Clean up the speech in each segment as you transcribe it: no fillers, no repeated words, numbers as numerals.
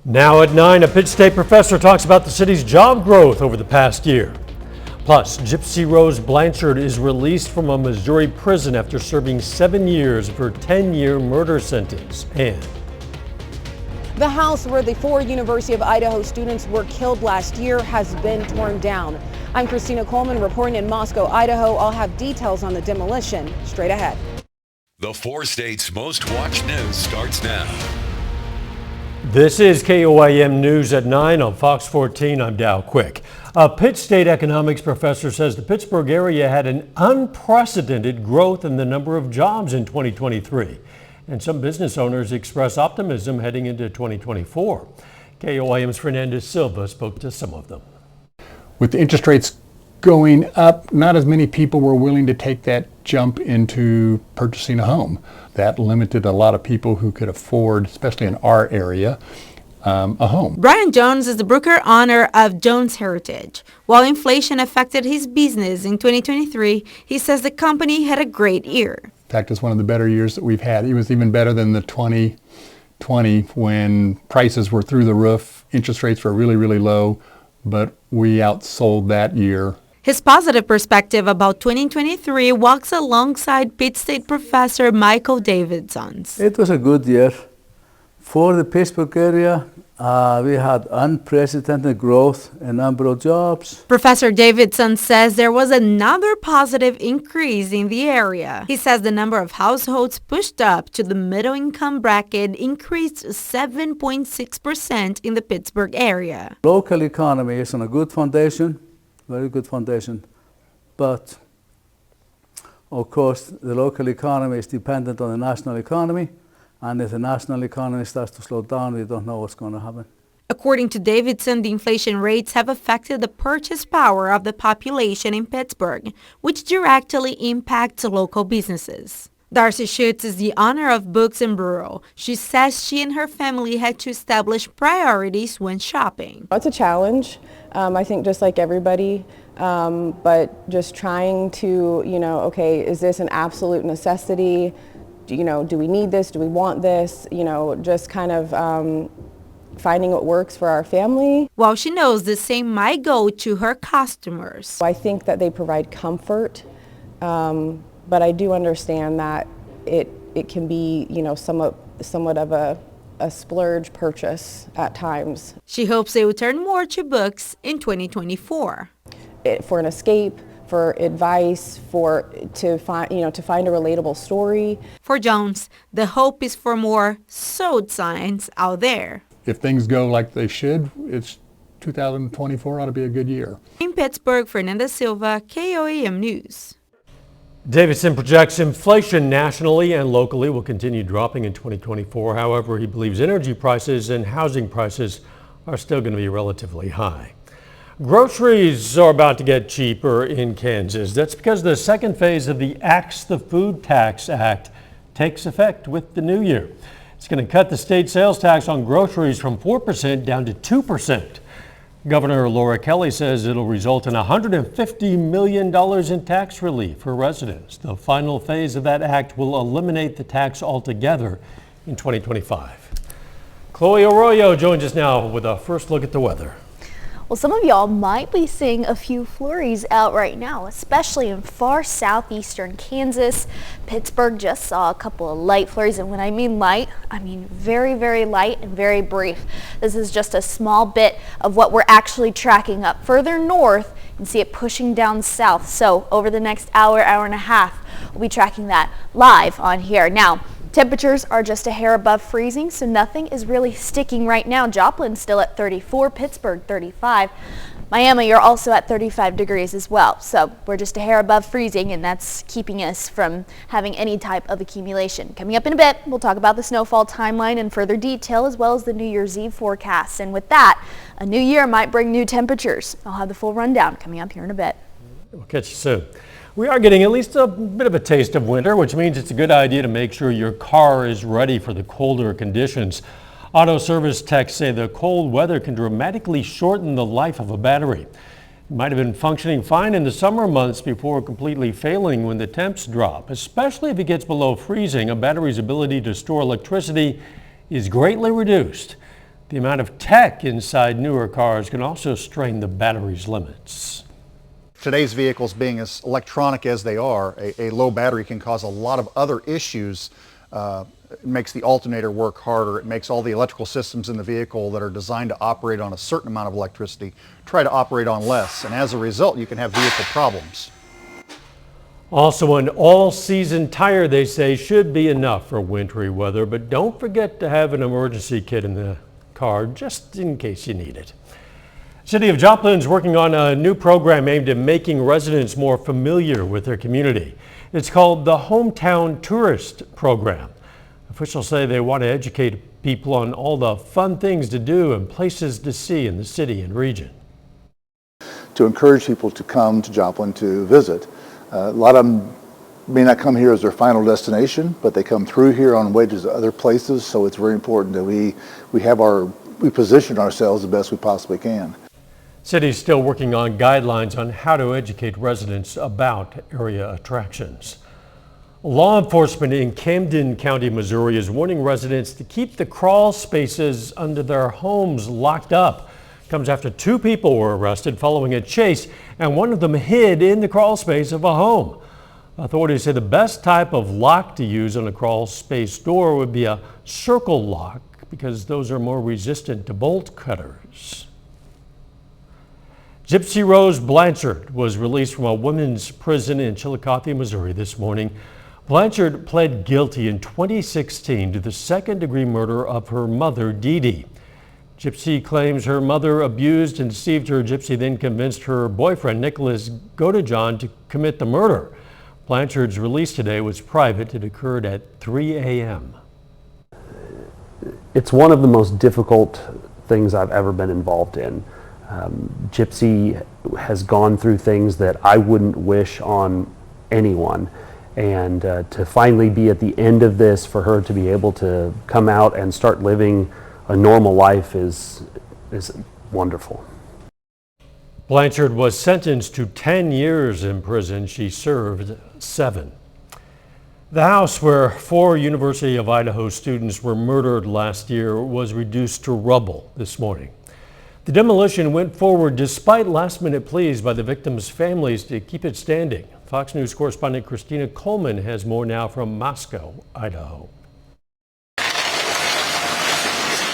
Now at 9, a Pitt State professor talks about the city's job growth over the past year. Plus, Gypsy Rose Blanchard is released from a Missouri prison after serving 7 years of her 10-year murder sentence. And the house where the 4 University of Idaho students were killed last year has been torn down. I'm Christina Coleman reporting in Moscow, Idaho. I'll have details on the demolition straight ahead. The 4 states' most watched news starts now. This is KOAM News at 9 on Fox 14. I'm Dow Quick. A Pitt State economics professor says the Pittsburgh area had an unprecedented growth in the number of jobs in 2023. And some business owners express optimism heading into 2024. KOAM's Fernandez Silva spoke to some of them. With the interest rates going up, not as many people were willing to take that jump into purchasing a home. That limited a lot of people who could afford, especially in our area, a home. Brian Jones is the broker owner of Jones Heritage. While inflation affected his business in 2023, he says the company had a great year. In fact, it's one of the better years that we've had. It was even better than the 2020 when prices were through the roof, interest rates were really, really low, but we outsold that year. His positive perspective about 2023 walks alongside Pitt State professor Michael Davidson's. It was a good year. For the Pittsburgh area, we had unprecedented growth in number of jobs. Professor Davidson says there was another positive increase in the area. He says the number of households pushed up to the middle income bracket increased 7.6% in the Pittsburgh area. Local economy is on a good foundation, very good foundation, but of course the local economy is dependent on the national economy. And if the national economy starts to slow down, we don't know what's going to happen. According to Davidson, the inflation rates have affected the purchase power of the population in Pittsburgh, which directly impacts local businesses. Darcy Schutz is the owner of Books and Bureau. She says she and her family had to establish priorities when shopping. It's a challenge, I think, just like everybody, but just trying to, okay, is this an absolute necessity? Do we need this? Do we want this? Just kind of finding what works for our family. While she knows the same might go to her customers. I think that they provide comfort, but I do understand that it can be, somewhat of a splurge purchase at times. She hopes they will turn more to books in 2024. For an escape, for advice, to find a relatable story. For Jones, the hope is for more sold signs out there. If things go like they should, 2024 ought to be a good year. In Pittsburgh, Fernandez Silva, KOAM News. Davidson projects inflation nationally and locally will continue dropping in 2024. However, he believes energy prices and housing prices are still going to be relatively high. Groceries are about to get cheaper in Kansas. That's because the second phase of the Axe the Food Tax Act takes effect with the new year. It's going to cut the state sales tax on groceries from 4% down to 2%. Governor Laura Kelly says it'll result in $150 million in tax relief for residents. The final phase of that act will eliminate the tax altogether in 2025. Chloe Arroyo joins us now with a first look at the weather. Well, some of y'all might be seeing a few flurries out right now, especially in far southeastern Kansas. Pittsburgh just saw a couple of light flurries, and when I mean light, I mean very, very light and very brief. This is just a small bit of what we're actually tracking up further north and see it pushing down south. So over the next hour, hour and a half, we'll be tracking that live on here. Now, temperatures are just a hair above freezing, so nothing is really sticking right now. Joplin's still at 34, Pittsburgh 35. Miami, you're also at 35 degrees as well. So we're just a hair above freezing, and that's keeping us from having any type of accumulation. Coming up in a bit, we'll talk about the snowfall timeline in further detail, as well as the New Year's Eve forecast. And with that, a new year might bring new temperatures. I'll have the full rundown coming up here in a bit. We'll catch you soon. We are getting at least a bit of a taste of winter, which means it's a good idea to make sure your car is ready for the colder conditions. Auto service techs say the cold weather can dramatically shorten the life of a battery. It might have been functioning fine in the summer months before completely failing when the temps drop. Especially if it gets below freezing, a battery's ability to store electricity is greatly reduced. The amount of tech inside newer cars can also strain the battery's limits. Today's vehicles being as electronic as they are, a low battery can cause a lot of other issues. It makes the alternator work harder. It makes all the electrical systems in the vehicle that are designed to operate on a certain amount of electricity try to operate on less. And as a result, you can have vehicle problems. Also, an all-season tire, they say, should be enough for wintry weather, but don't forget to have an emergency kit in the car just in case you need it. City of Joplin is working on a new program aimed at making residents more familiar with their community. It's called the Hometown Tourist Program. Officials say they want to educate people on all the fun things to do and places to see in the city and region. To encourage people to come to Joplin to visit. A lot of them may not come here as their final destination, but they come through here on wages to other places, so it's very important that we position ourselves the best we possibly can. City's still working on guidelines on how to educate residents about area attractions. Law enforcement in Camden County, Missouri is warning residents to keep the crawl spaces under their homes locked up. Comes after 2 people were arrested following a chase, and one of them hid in the crawl space of a home. Authorities say the best type of lock to use on a crawl space door would be a circle lock because those are more resistant to bolt cutters. Gypsy Rose Blanchard was released from a women's prison in Chillicothe, Missouri this morning. Blanchard pled guilty in 2016 to the second-degree murder of her mother, Dee Dee. Gypsy claims her mother abused and deceived her. Gypsy then convinced her boyfriend, Nicholas Godejohn, to commit the murder. Blanchard's release today was private. It occurred at 3 a.m. It's one of the most difficult things I've ever been involved in. Gypsy has gone through things that I wouldn't wish on anyone. And to finally be at the end of this, for her to be able to come out and start living a normal life is wonderful. Blanchard was sentenced to 10 years in prison. She served 7. The house where 4 University of Idaho students were murdered last year was reduced to rubble this morning. The demolition went forward despite last-minute pleas by the victims' families to keep it standing. Fox News correspondent Christina Coleman has more now from Moscow, Idaho.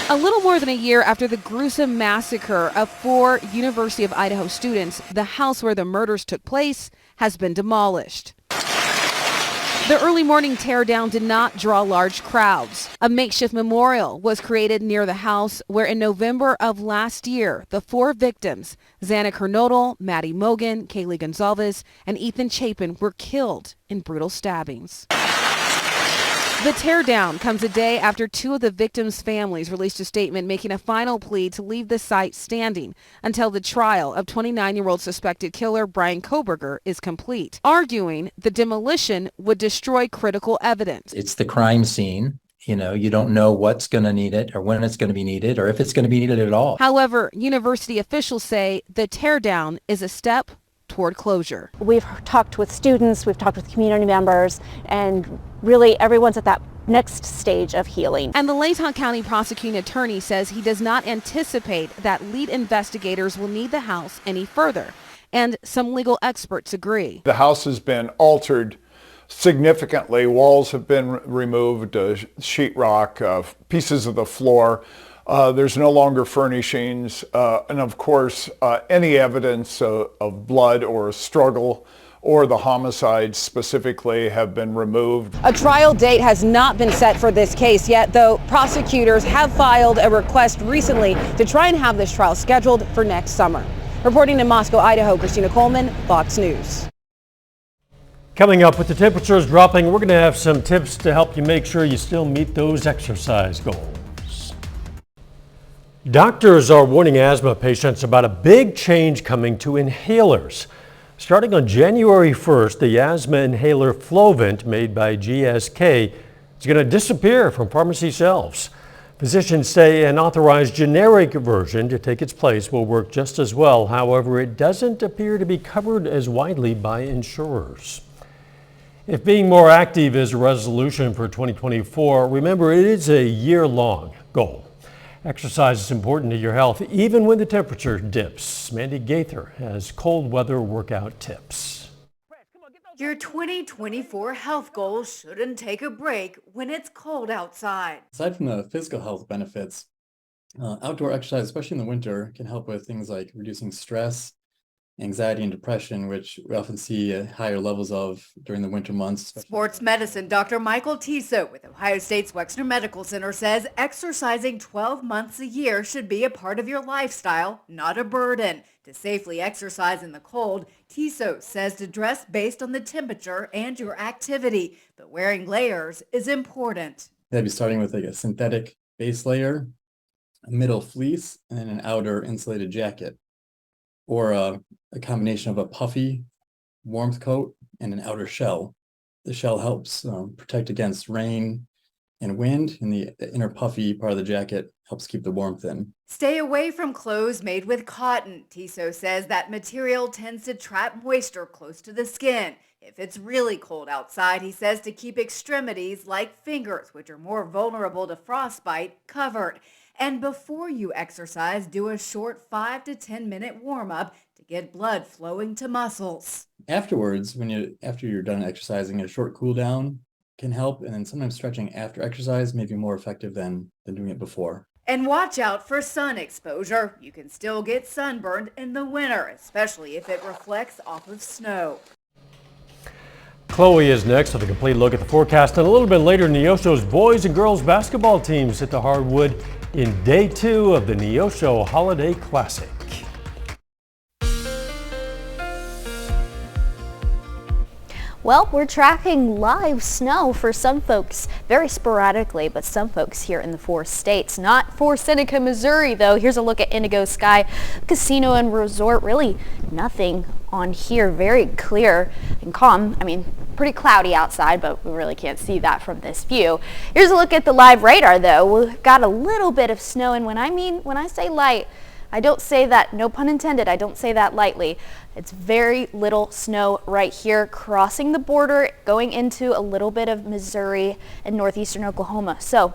A little more than a year after the gruesome massacre of 4 University of Idaho students, the house where the murders took place has been demolished. The early morning teardown did not draw large crowds. A makeshift memorial was created near the house where in November of last year, the 4 victims, Xana Kernodle, Maddie Mogan, Kaylee Gonzalez, and Ethan Chapin, were killed in brutal stabbings. The teardown comes a day after 2 of the victims' families released a statement making a final plea to leave the site standing until the trial of 29-year-old suspected killer Brian Koberger is complete, arguing the demolition would destroy critical evidence. It's the crime scene. You know, you don't know what's going to need it or when it's going to be needed or if it's going to be needed at all. However, university officials say the teardown is a step toward closure. We've talked with students, we've talked with community members, and really everyone's at that next stage of healing. And the Layton County prosecuting attorney says he does not anticipate that lead investigators will need the house any further. And some legal experts agree. The house has been altered significantly. Walls have been removed, sheetrock, pieces of the floor. There's no longer furnishings, and of course, any evidence of blood or a struggle or the homicides specifically have been removed. A trial date has not been set for this case yet, though prosecutors have filed a request recently to try and have this trial scheduled for next summer. Reporting in Moscow, Idaho, Christina Coleman, Fox News. Coming up, with the temperatures dropping, we're going to have some tips to help you make sure you still meet those exercise goals. Doctors are warning asthma patients about a big change coming to inhalers. Starting on January 1st, the asthma inhaler Flovent, made by GSK, is going to disappear from pharmacy shelves. Physicians say an authorized generic version to take its place will work just as well. However, it doesn't appear to be covered as widely by insurers. If being more active is a resolution for 2024, remember it is a year-long goal. Exercise is important to your health, even when the temperature dips. Mandy Gaither has cold weather workout tips. Your 2024 health goals shouldn't take a break when it's cold outside. Aside from the physical health benefits, outdoor exercise, especially in the winter, can help with things like reducing stress, anxiety, and depression, which we often see higher levels of during the winter months. Sports medicine Dr. Michael Tiso with Ohio State's Wexner Medical Center says exercising 12 months a year should be a part of your lifestyle, not a burden. To safely exercise in the cold, Tiso says to dress based on the temperature and your activity, but wearing layers is important. I'd be starting with like a synthetic base layer, a middle fleece, and then an outer insulated jacket, or a combination of a puffy warmth coat and an outer shell. The shell helps protect against rain and wind, and the inner puffy part of the jacket helps keep the warmth in. Stay away from clothes made with cotton. Tiso says that material tends to trap moisture close to the skin. If it's really cold outside, he says to keep extremities like fingers, which are more vulnerable to frostbite, covered. And before you exercise, do a short 5 to 10 minute warm-up to get blood flowing to muscles. Afterwards, after you're done exercising, a short cool down can help, and then sometimes stretching after exercise may be more effective than doing it before. And watch out for sun exposure. You can still get sunburned in the winter, especially if it reflects off of snow. Chloe is next with a complete look at the forecast, and a little bit later, Neosho's boys and girls basketball teams hit the hardwood in day 2 of the Neosho Holiday Classic. Well, we're tracking live snow for some folks, very sporadically, but some folks here in the 4 states. Not for Seneca, Missouri, though. Here's a look at Indigo Sky Casino and Resort. Really nothing on here. Very clear and calm. I mean, pretty cloudy outside, but we really can't see that from this view. Here's a look at the live radar, though. We've got a little bit of snow, and when I say light, I don't say that, no pun intended, I don't say that lightly. It's very little snow right here crossing the border, going into a little bit of Missouri and northeastern Oklahoma. So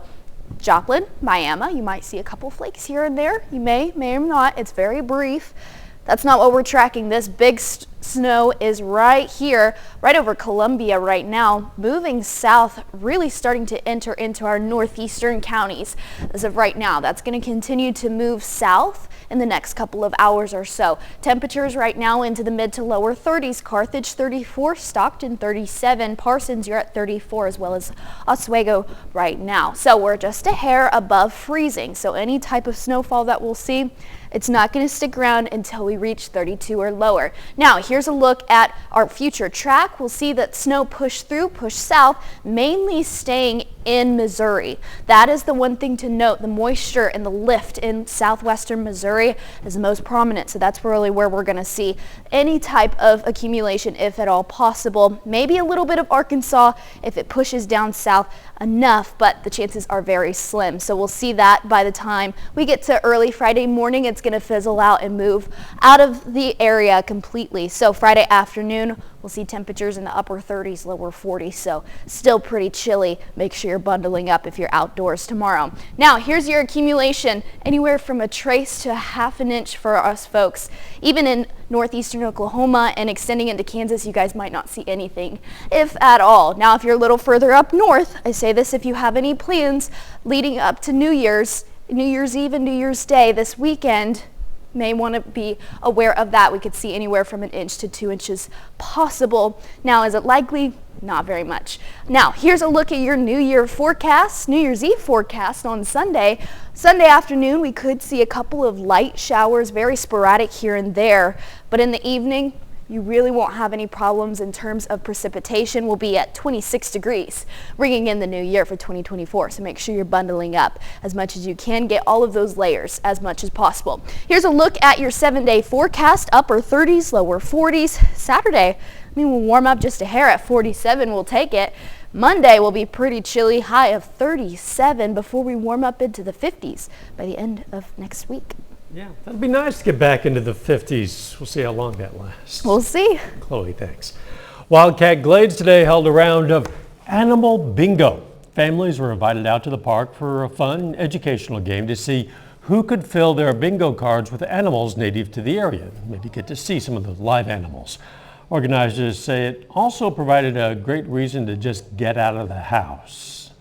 Joplin, Miami, you might see a couple flakes here and there. You may or not. It's very brief. That's not what we're tracking. This big snow is right here, right over Columbia right now, moving south, really starting to enter into our northeastern counties as of right now. That's going to continue to move south in the next couple of hours or so. Temperatures right now into the mid to lower 30s. Carthage 34, Stockton 37, Parsons you're at 34, as well as Oswego right now. So we're just a hair above freezing. So any type of snowfall that we'll see, it's not going to stick around until we reach 32 or lower. Now, here's a look at our future track. We'll see that snow push south, mainly staying in Missouri. That is the one thing to note. The moisture and the lift in southwestern Missouri is the most prominent. So that's really where we're going to see any type of accumulation, if at all possible. Maybe a little bit of Arkansas if it pushes down south enough, but the chances are very slim. So we'll see that by the time we get to early Friday morning. It's going to fizzle out and move out of the area completely. So Friday afternoon, we'll see temperatures in the upper 30s, lower 40s. So still pretty chilly. Make sure you're bundling up if you're outdoors tomorrow. Now, here's your accumulation. Anywhere from a trace to a ½ inch for us folks. Even in northeastern Oklahoma and extending into Kansas, you guys might not see anything, if at all. Now, if you're a little further up north, I say this if you have any plans leading up to New Year's Eve and New Year's Day this weekend, may want to be aware of that. We could see anywhere from 1 inch to 2 inches possible. Now, is it likely? Not very much. Now, here's a look at your New Year's Eve forecast on Sunday. Sunday afternoon, we could see a couple of light showers, very sporadic here and there, but in the evening, you really won't have any problems in terms of precipitation. We'll be at 26 degrees, bringing in the new year for 2024. So make sure you're bundling up as much as you can. Get all of those layers as much as possible. Here's a look at your 7-day forecast. Upper 30s, lower 40s. Saturday, we'll warm up just a hair at 47. We'll take it. Monday will be pretty chilly, high of 37 before we warm up into the 50s by the end of next week. Yeah, that'd be nice to get back into the 50s. We'll see how long that lasts. We'll see. Chloe, thanks. Wildcat Glades today held a round of Animal Bingo. Families were invited out to the park for a fun educational game to see who could fill their bingo cards with animals native to the area. Maybe get to see some of the live animals. Organizers say it also provided a great reason to just get out of the house.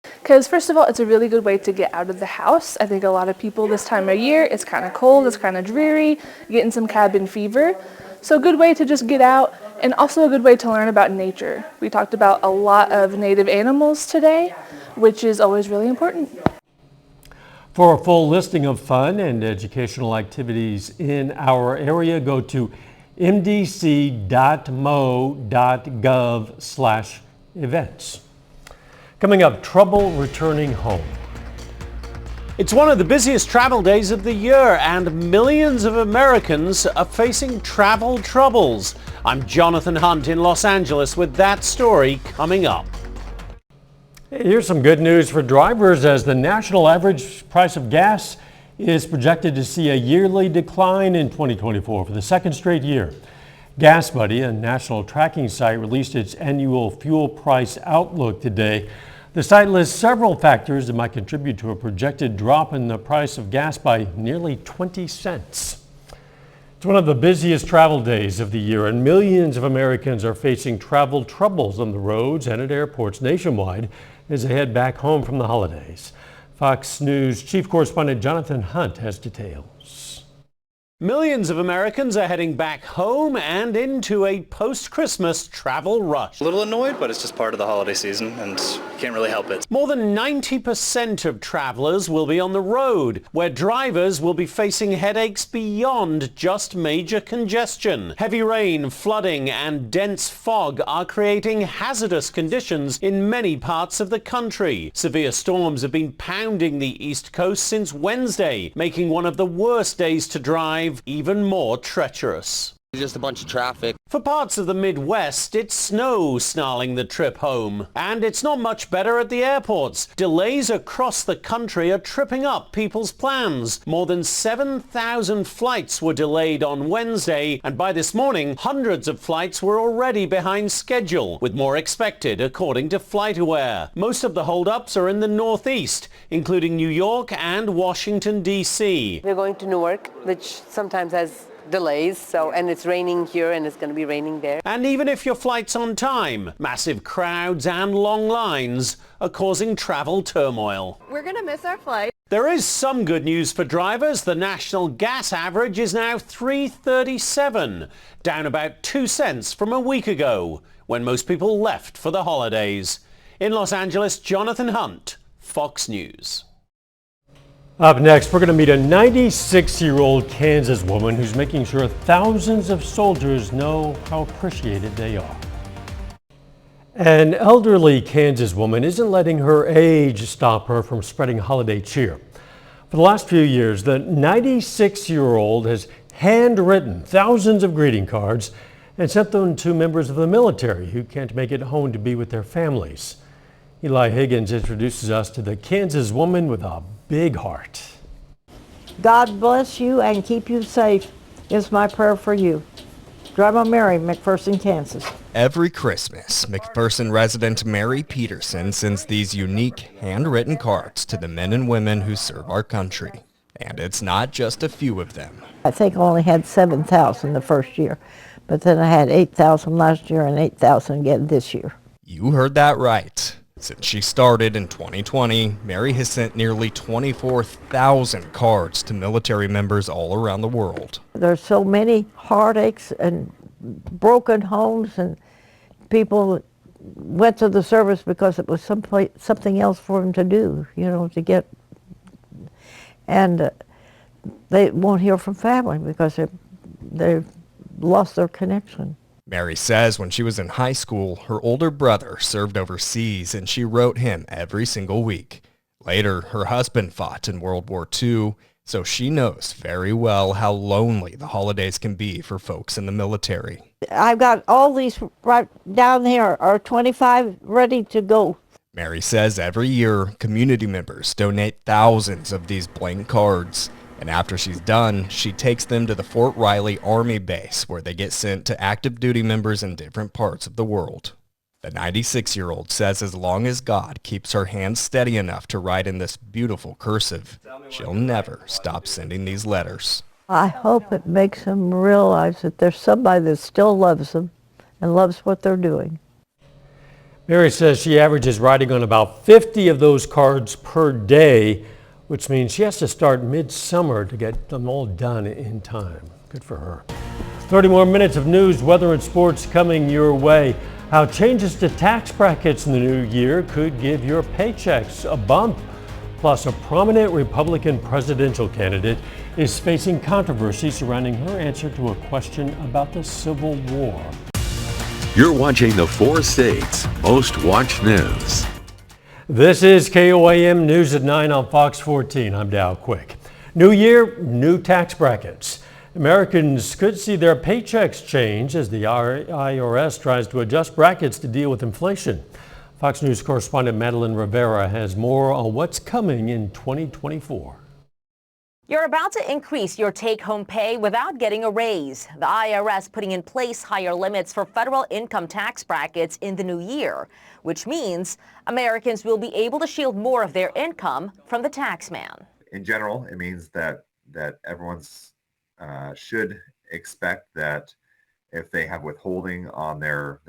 Because first of all, it's a really good way to get out of the house. I think a lot of people this time of year, it's kind of cold, it's kind of dreary, getting some cabin fever. So a good way to just get out, and also a good way to learn about nature. We talked about a lot of native animals today, which is always really important. For a full listing of fun and educational activities in our area, go to mdc.mo.gov/events. Coming up, trouble returning home. It's one of the busiest travel days of the year, and millions of Americans are facing travel troubles. I'm Jonathan Hunt in Los Angeles with that story coming up. Here's some good news for drivers, as the national average price of gas is projected to see a yearly decline in 2024 for the second straight year. GasBuddy, a national tracking site, released its annual fuel price outlook today. The site lists several factors that might contribute to a projected drop in the price of gas by nearly 20 cents. It's one of the busiest travel days of the year, and millions of Americans are facing travel troubles on the roads and at airports nationwide as they head back home from the holidays. Fox News Chief Correspondent Jonathan Hunt has details. Millions of Americans are heading back home and into a post-Christmas travel rush. A little annoyed, but it's just part of the holiday season and can't really help it. More than 90% of travelers will be on the road, where drivers will be facing headaches beyond just major congestion. Heavy rain, flooding, and dense fog are creating hazardous conditions in many parts of the country. Severe storms have been pounding the East Coast since Wednesday, making one of the worst days to drive even more treacherous. Just a bunch of traffic. For parts of the Midwest, it's snow snarling the trip home. And it's not much better at the airports. Delays across the country are tripping up people's plans. More than 7,000 flights were delayed on Wednesday, and by this morning, hundreds of flights were already behind schedule, with more expected, according to FlightAware. Most of the holdups are in the Northeast, including New York and Washington, D.C. We're going to Newark, which sometimes has delays, and it's raining here and it's going to be raining there. And even if your flight's on time, massive crowds and long lines are causing travel turmoil. We're going to miss our flight. There is some good news for drivers. The national gas average is now $3.37, down about 2 cents from a week ago, when most people left for the holidays. In Los Angeles, Jonathan Hunt, Fox News. Up next, we're going to meet a 96-year-old Kansas woman who's making sure thousands of soldiers know how appreciated they are. An elderly Kansas woman isn't letting her age stop her from spreading holiday cheer. For the last few years, the 96-year-old has handwritten thousands of greeting cards and sent them to members of the military who can't make it home to be with their families. Eli Higgins introduces us to the Kansas woman with a big heart. God bless you and keep you safe is my prayer for you. Grandma Mary, McPherson, Kansas. Every Christmas, McPherson resident Mary Peterson sends these unique handwritten cards to the men and women who serve our country. And it's not just a few of them. I think I only had 7,000 the first year, but then I had 8,000 last year and 8,000 again this year. You heard that right. Since she started in 2020, Mary has sent nearly 24,000 cards to military members all around the world. There's so many heartaches and broken homes, and people went to the service because it was something else for them to do, to get. And they won't hear from family because they've lost their connection. Mary says when she was in high school, her older brother served overseas and she wrote him every single week. Later, her husband fought in World War II, so she knows very well how lonely the holidays can be for folks in the military. I've got all these right down there, are 25 ready to go. Mary says every year, community members donate thousands of these blank cards. And after she's done, she takes them to the Fort Riley Army base where they get sent to active duty members in different parts of the world. The 96-year-old says as long as God keeps her hands steady enough to write in this beautiful cursive, she'll never stop sending these letters. I hope it makes them realize that there's somebody that still loves them and loves what they're doing. Mary says she averages writing on about 50 of those cards per day, which means she has to start midsummer to get them all done in time. Good for her. 30 more minutes of news, weather, and sports coming your way. How changes to tax brackets in the new year could give your paychecks a bump. Plus, a prominent Republican presidential candidate is facing controversy surrounding her answer to a question about the Civil War. You're watching the 4 States Most Watched News. This is KOAM News at 9 on Fox 14. I'm Dow Quick. New year, new tax brackets. Americans could see their paychecks change as the IRS tries to adjust brackets to deal with inflation. Fox News correspondent Madeline Rivera has more on what's coming in 2024. You're about to increase your take-home pay without getting a raise. The IRS putting in place higher limits for federal income tax brackets in the new year, which means Americans will be able to shield more of their income from the tax man. In general, it means that everyone's should expect that if they have withholding on their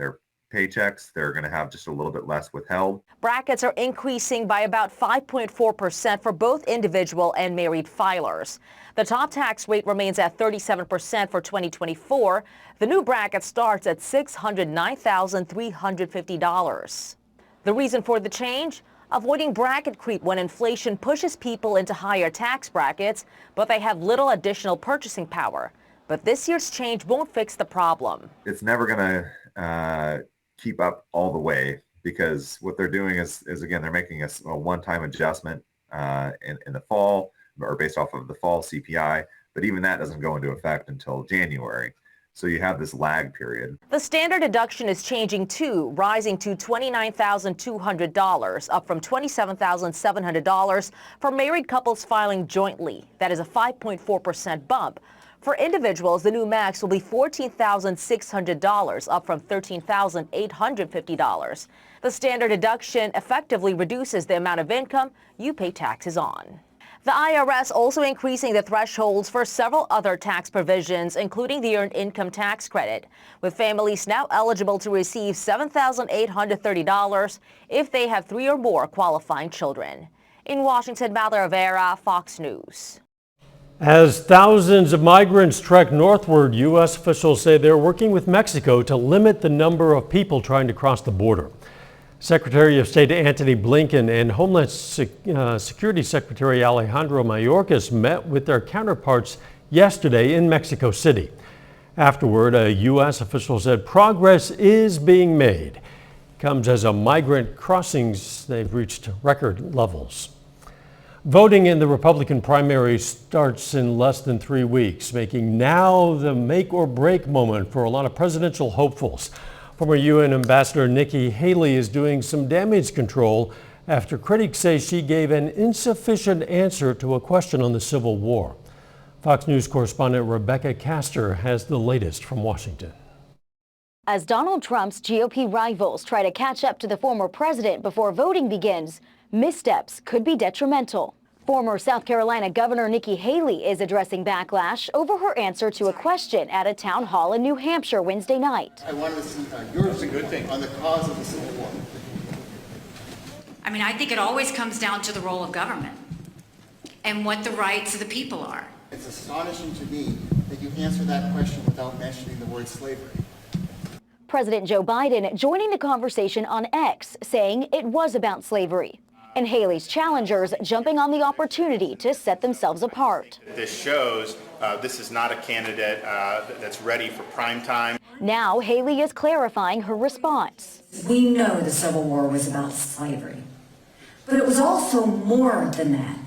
paychecks, they're going to have just a little bit less withheld. Brackets are increasing by about 5.4% for both individual and married filers. The top tax rate remains at 37% for 2024. The new bracket starts at $609,350. The reason for the change? Avoiding bracket creep when inflation pushes people into higher tax brackets, but they have little additional purchasing power. But this year's change won't fix the problem. It's never going to keep up all the way, because what they're doing is again, they're making a one-time adjustment in the fall, or based off of the fall CPI, but even that doesn't go into effect until January. So you have this lag period. The standard deduction is changing too, rising to $29,200, up from $27,700 for married couples filing jointly. That is a 5.4% bump. For individuals, the new max will be $14,600, up from $13,850. The standard deduction effectively reduces the amount of income you pay taxes on. The IRS also increasing the thresholds for several other tax provisions, including the Earned Income Tax Credit, with families now eligible to receive $7,830 if they have 3 or more qualifying children. In Washington, Madeline Rivera, Fox News. As thousands of migrants trek northward, U.S. officials say they're working with Mexico to limit the number of people trying to cross the border. Secretary of State Antony Blinken and Homeland Security Secretary Alejandro Mayorkas met with their counterparts yesterday in Mexico City. Afterward, a U.S. official said progress is being made. It comes as migrant crossings, they've reached record levels. Voting in the Republican primary starts in less than 3 weeks, making now the make or break moment for a lot of presidential hopefuls. Former UN Ambassador Nikki Haley is doing some damage control after critics say she gave an insufficient answer to a question on the Civil War. Fox News correspondent Rebecca Castor has the latest from Washington. As Donald Trump's GOP rivals try to catch up to the former president before voting begins, missteps could be detrimental. Former South Carolina Governor Nikki Haley is addressing backlash over her answer to a question at a town hall in New Hampshire Wednesday night. I wanted to see your view on the cause of the Civil War. I mean, I think it always comes down to the role of government and what the rights of the people are. It's astonishing to me that you answer that question without mentioning the word slavery. President Joe Biden joining the conversation on X, saying it was about slavery. And Haley's challengers jumping on the opportunity to set themselves apart. This shows this is not a candidate that's ready for prime time. Now Haley is clarifying her response. We know the Civil War was about slavery, but it was also more than that.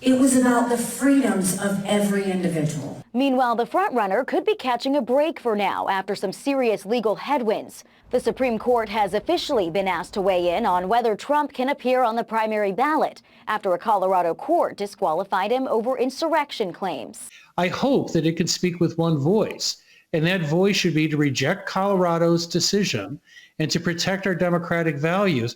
It was about the freedoms of every individual. Meanwhile, the frontrunner could be catching a break for now after some serious legal headwinds. The Supreme Court has officially been asked to weigh in on whether Trump can appear on the primary ballot after a Colorado court disqualified him over insurrection claims. I hope that it can speak with one voice And that voice should be to reject Colorado's decision and to protect our democratic values.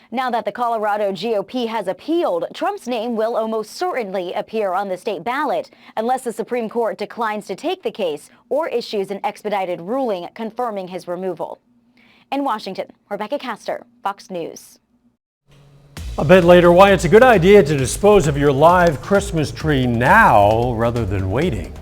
Now that the Colorado GOP has appealed, Trump's name will almost certainly appear on the state ballot unless the Supreme Court declines to take the case or issues an expedited ruling confirming his removal. In Washington, Rebecca Castor, Fox News. A bit later, why it's a good idea to dispose of your live Christmas tree now rather than waiting.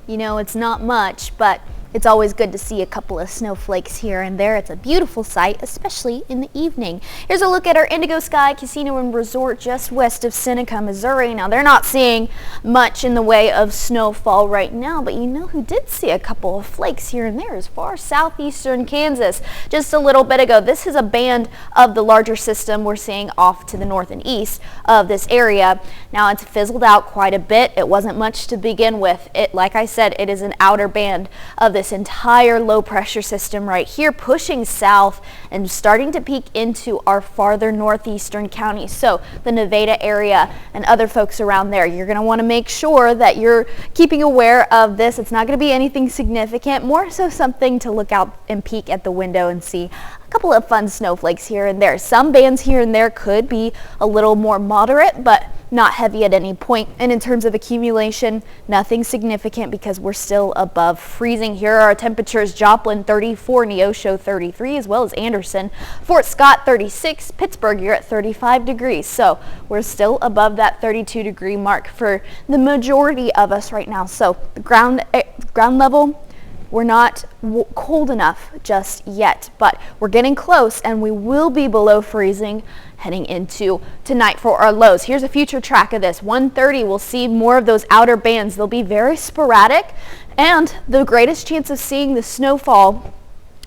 You know, it's not much, but it's always good to see a couple of snowflakes here and there. It's a beautiful sight, especially in the evening. Here's a look at our Indigo Sky Casino and Resort just west of Seneca, Missouri. Now, they're not seeing much in the way of snowfall right now, but you know who did see a couple of flakes here and there as far southeastern Kansas just a little bit ago. This is a band of the larger system we're seeing off to the north and east of this area. Now, it's fizzled out quite a bit. It wasn't much to begin with. Like I said, it is an outer band of this entire low pressure system right here, pushing south and starting to peek into our farther northeastern counties. So the Nevada area and other folks around there, you're going to want to make sure that you're keeping aware of this. It's not going to be anything significant, more so something to look out and peek at the window and see a couple of fun snowflakes here and there. Some bands here and there could be a little more moderate, but not heavy at any point. And in terms of accumulation, nothing significant because we're still above freezing. Here are our temperatures: Joplin 34, Neosho 33, as well as Anderson. Fort Scott 36, Pittsburgh, you're at 35 degrees. So we're still above that 32 degree mark for the majority of us right now. So the ground level, we're not cold enough just yet, but we're getting close and we will be below freezing heading into tonight for our lows. Here's a future track of this. 1:30, we'll see more of those outer bands. They'll be very sporadic, and the greatest chance of seeing the snowfall,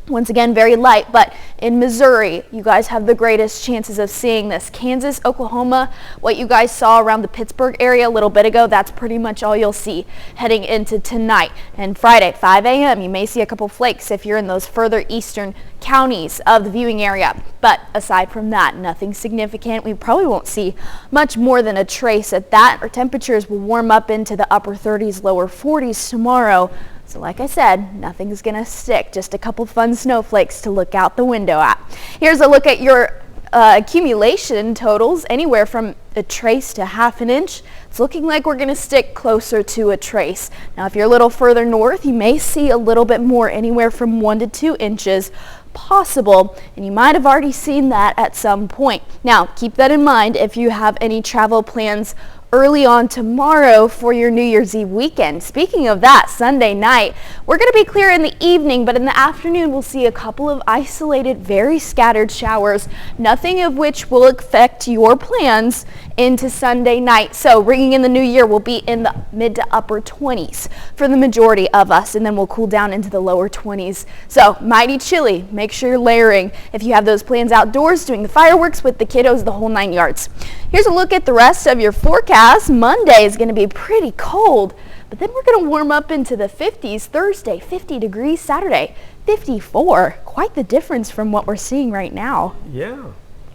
once again, very light, but in Missouri, you guys have the greatest chances of seeing this. Kansas, Oklahoma, what you guys saw around the Pittsburgh area a little bit ago, that's pretty much all you'll see heading into tonight. And Friday, 5 a.m., you may see a couple flakes if you're in those further eastern counties of the viewing area. But aside from that, nothing significant. We probably won't see much more than a trace at that. Our temperatures will warm up into the upper 30s, lower 40s tomorrow. So like I said, nothing's going to stick, just a couple fun snowflakes to look out the window at. Here's a look at your accumulation totals, anywhere from a trace to half an inch. It's looking like we're going to stick closer to a trace. Now, if you're a little further north, you may see a little bit more, anywhere from 1 to 2 inches possible, and you might have already seen that at some point. Now, keep that in mind if you have any travel plans early on tomorrow for your New Year's Eve weekend. Speaking of that, Sunday night, we're going to be clear in the evening, but in the afternoon we'll see a couple of isolated, very scattered showers, nothing of which will affect your plans into Sunday night. So ringing in the new year will be in the mid to upper 20s for the majority of us, and then we'll cool down into the lower 20s. So mighty chilly. Make sure you're layering if you have those plans outdoors, doing the fireworks with the kiddos, the whole 9 yards. Here's a look at the rest of your forecast. Monday is going to be pretty cold, but then we're going to warm up into the 50s. Thursday, 50 degrees. Saturday, 54. Quite the difference from what we're seeing right now. Yeah,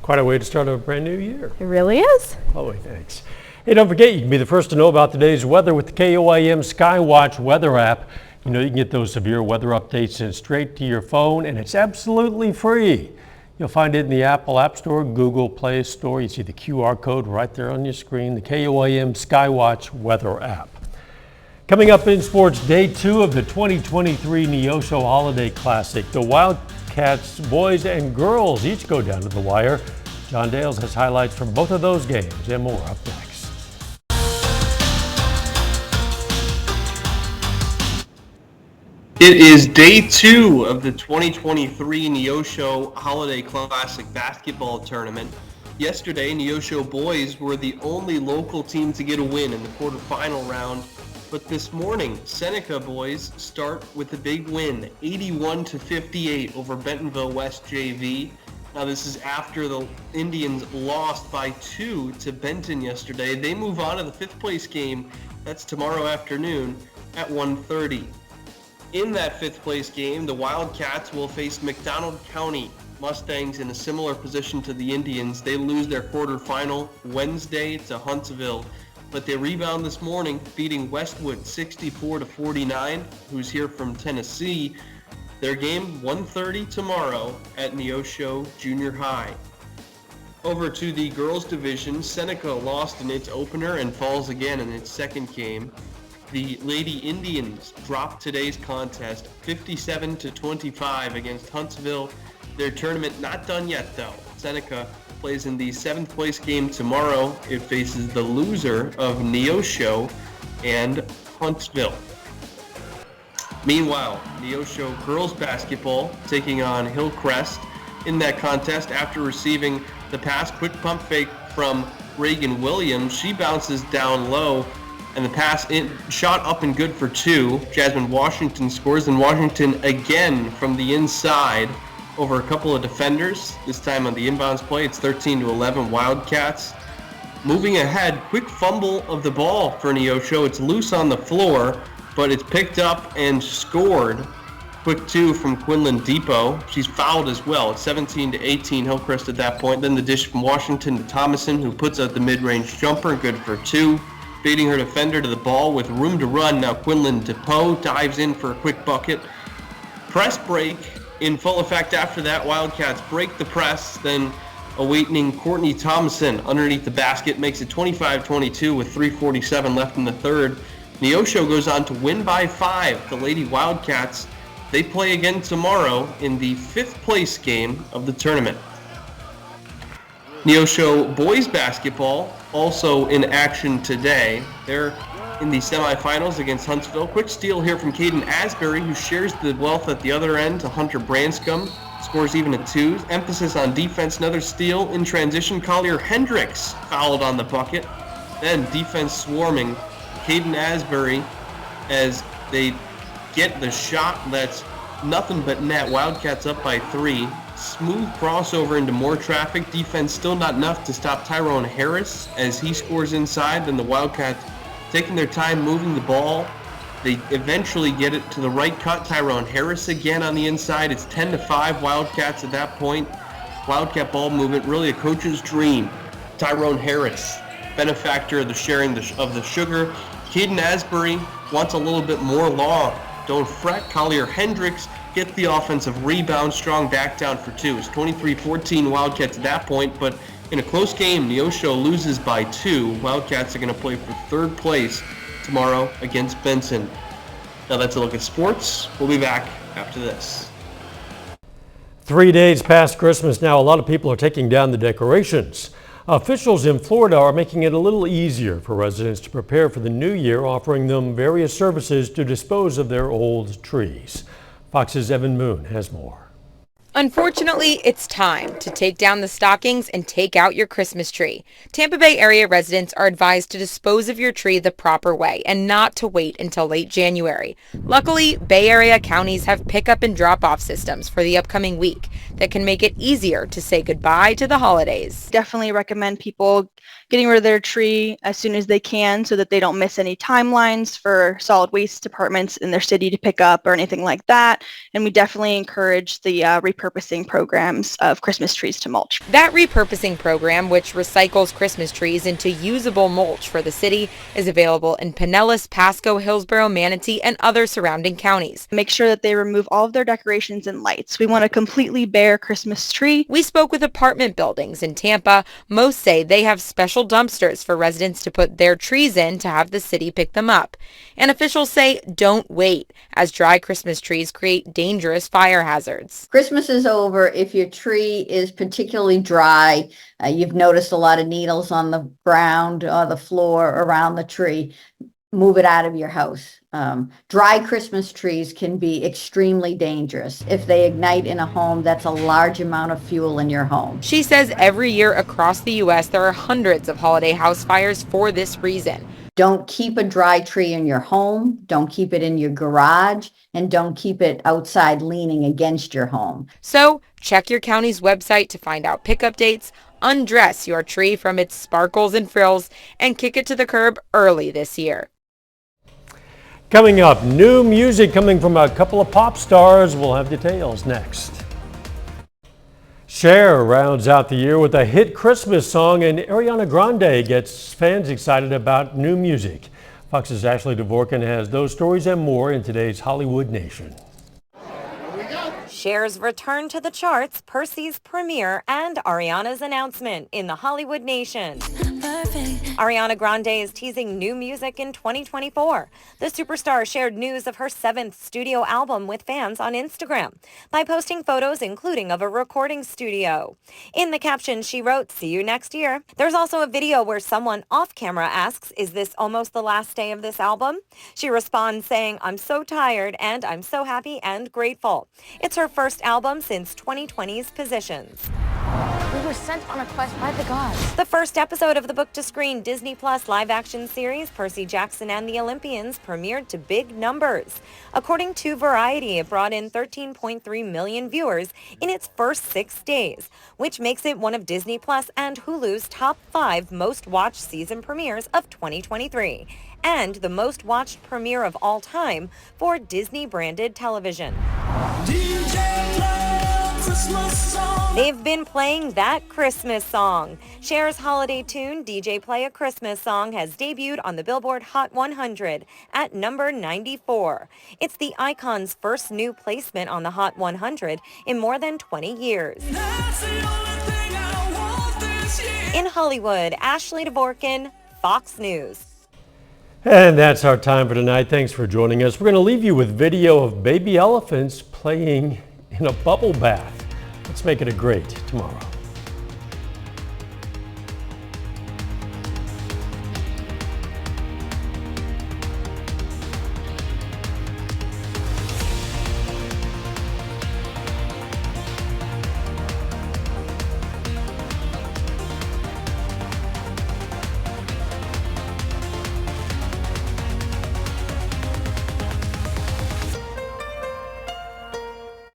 quite a way to start a brand new year. It really is. Chloe, thanks. Hey, don't forget, you can be the first to know about today's weather with the KOAM Skywatch weather app. You know, you can get those severe weather updates sent straight to your phone, and it's absolutely free. You'll find it in the Apple App Store, Google Play Store. You see the QR code right there on your screen, the KOAM Skywatch weather app. Coming up in sports, day 2 of the 2023 Neosho Holiday Classic. The Wildcats boys and girls each go down to the wire. John Dales has highlights from both of those games and more up next. It is day 2 of the 2023 Neosho Holiday Classic basketball tournament. Yesterday, Neosho boys were the only local team to get a win in the quarterfinal round. But this morning, Seneca boys start with a big win, 81-58 over Bentonville West JV. Now this is after the Indians lost by 2 to Benton yesterday. They move on to the 5th place game. That's tomorrow afternoon at 1:30. In that 5th place game, the Wildcats will face McDonald County Mustangs in a similar position to the Indians. They lose their quarterfinal Wednesday to Huntsville. but they rebound this morning, beating Westwood 64-49, who's here from Tennessee. Their game 1:30 tomorrow at Neosho Junior High. Over to the girls division, Seneca lost in its opener and falls again in its second game. The Lady Indians dropped today's contest 57-25 against Huntsville. Their tournament not done yet though. Seneca plays in the 7th place game tomorrow. It faces the loser of Neosho and Huntsville. Meanwhile, Neosho girls basketball taking on Hillcrest in that contest after receiving the pass quick pump fake from Reagan Williams. She bounces down low and the pass shot up and good for 2. Jasmine Washington scores, and Washington again from the inside over a couple of defenders. This time on the inbounds play, it's 13-11 Wildcats. Moving ahead, quick fumble of the ball for Neosho. It's loose on the floor, but it's picked up and scored. Quick 2 from Quinlan Depot. She's fouled as well. It's 17-18 Hillcrest at that point. Then the dish from Washington to Thomason, who puts out the mid-range jumper, good for 2. Beating her defender to the ball with room to run. Now Quinlan Depot dives in for a quick bucket. Press break in full effect after that. Wildcats break the press, then awaiting Courtney Thomason underneath the basket makes it 25-22 with 3:47 left in the third. Neosho goes on to win by 5. The Lady Wildcats, they play again tomorrow in the 5th place game of the tournament. Neosho boys basketball also in action today. They're in the semifinals against Huntsville. Quick steal here from Caden Asbury, who shares the wealth at the other end to Hunter Branscombe. Scores even at 2. Emphasis on defense. Another steal in transition. Collier Hendricks fouled on the bucket. Then defense swarming. Caden Asbury as they get the shot that's nothing but net. Wildcats up by 3. Smooth crossover into more traffic. Defense still not enough to stop Tyrone Harris as he scores inside. Then the Wildcats taking their time moving the ball. They eventually get it to the right cut. Tyrone Harris again on the inside. It's 10-5 Wildcats at that point. Wildcat ball movement, really a coach's dream. Tyrone Harris, benefactor of the sharing of the sugar. Caden Asbury wants a little bit more long. Don't fret. Collier Hendricks get the offensive rebound. Strong back down for 2. It's 23-14 Wildcats at that point, but in a close game, Neosho loses by 2. Wildcats are going to play for 3rd place tomorrow against Benson. Now that's a look at sports. We'll be back after this. 3 days past Christmas now, a lot of people are taking down the decorations. Officials in Florida are making it a little easier for residents to prepare for the new year, offering them various services to dispose of their old trees. Fox's Evan Moon has more. Unfortunately, it's time to take down the stockings and take out your Christmas tree. Tampa Bay area residents are advised to dispose of your tree the proper way and not to wait until late January. Luckily, Bay Area counties have pickup and drop-off systems for the upcoming week that can make it easier to say goodbye to the holidays. Definitely recommend people getting rid of their tree as soon as they can so that they don't miss any timelines for solid waste departments in their city to pick up or anything like that. And we definitely encourage the repurposing programs of Christmas trees to mulch. That repurposing program, which recycles Christmas trees into usable mulch for the city, is available in Pinellas, Pasco, Hillsborough, Manatee, and other surrounding counties. Make sure that they remove all of their decorations and lights. We want a completely bare Christmas tree. We spoke with apartment buildings in Tampa. Most say they have special dumpsters for residents to put their trees in to have the city pick them up. And officials say don't wait, as dry Christmas trees create dangerous fire hazards. Christmas is over if your tree is particularly dry. You've noticed a lot of needles on the ground or the floor around the tree. Move it out of your house. Dry Christmas trees can be extremely dangerous. If they ignite in a home, that's a large amount of fuel in your home. She says every year across the U.S. there are hundreds of holiday house fires for this reason. Don't keep a dry tree in your home. Don't keep it in your garage. And don't keep it outside leaning against your home. So check your county's website to find out pickup dates, undress your tree from its sparkles and frills, and kick it to the curb early this year. Coming up, new music coming from a couple of pop stars. We'll have details next. Cher rounds out the year with a hit Christmas song, and Ariana Grande gets fans excited about new music. Fox's Ashley Dvorkin has those stories and more in today's Hollywood Nation. Cher's return to the charts, Percy's premiere, and Ariana's announcement in the Hollywood Nation. Ariana Grande is teasing new music in 2024. The superstar shared news of her 7th studio album with fans on Instagram by posting photos including of a recording studio. In the caption, she wrote, "See you next year." There's also a video where someone off camera asks, "Is this almost the last day of this album?" She responds saying, "I'm so tired and I'm so happy and grateful." It's her first album since 2020's Positions. We were sent on a quest by the gods. The first episode of the book-to-screen Disney Plus live-action series, Percy Jackson and the Olympians, premiered to big numbers. According to Variety, it brought in 13.3 million viewers in its first 6 days, which makes it one of Disney Plus and Hulu's top 5 most-watched season premieres of 2023, and the most-watched premiere of all time for Disney-branded television. They've been playing that Christmas song. Cher's holiday tune, DJ Play a Christmas Song, has debuted on the Billboard Hot 100 at number 94. It's the icon's first new placement on the Hot 100 in more than 20 years. In Hollywood, Ashley Dvorkin, Fox News. And that's our time for tonight. Thanks for joining us. We're going to leave you with video of baby elephants playing in a bubble bath. Let's make it a great tomorrow.